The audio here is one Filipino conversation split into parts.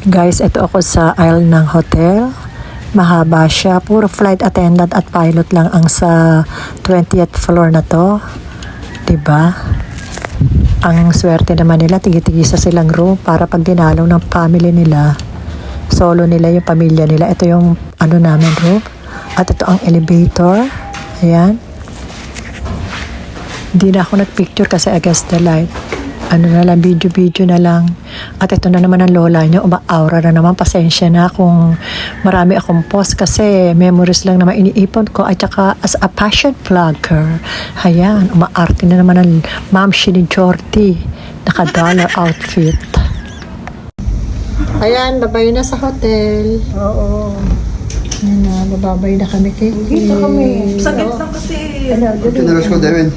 Guys, ito ako sa aisle ng hotel. Mahaba siya. Puro flight attendant at pilot lang ang sa 20th floor na to. Diba? Ang swerte naman nila, tigi-tigisa silang room para pag dinalaw ng family nila, solo nila yung pamilya nila. Ito yung ano namin room. At ito ang elevator. Ayan. Hindi na ako nagpicture kasi against the light. Ano na lang, video na lang. At ito na naman ang lola niya, uma-aura na naman. Pasensya na kung marami akong post kasi memories lang naman iniipon ko. At saka as a passion vlogger, ayan, umaarte na naman ang ma'am ni Jordy. Naka-dollar outfit. Ayan, babay na sa hotel. Oo. Ayan na, bababay na kami kay Dito kami. Sakit lang kasi. Tinaras ko, Devin.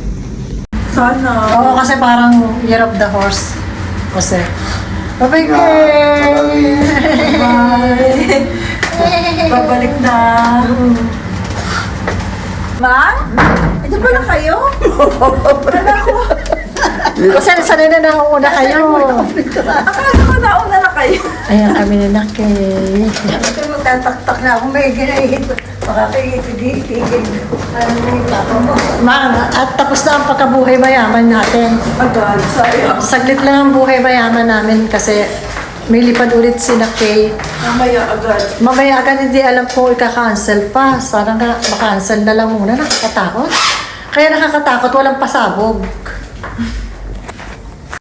Sana. Oo, kasi parang year of the horse. Kasi, babay kay! Bye. Babalik na. Ma? Ito pala kayo? Wala ko. Kasi sanay na nauna kayo. Akala ko nauna na kayo. Ayan kami ni Nakay. Ito magtataktak na ako. May ginahit. Makakigigigigig. Ano yung tapo mo? Ma'am, at tapos na ang pagkabuhay mayaman natin. Agad. Sayang. Saglit lang ang buhay mayaman namin kasi may lipad ulit si Nakay. Mamaya agad. Mamaya agad hindi alam kung ika-cancel pa. Sana nga makancel na lang muna. Nakakatakot. Kaya nakakatakot, walang pasabog.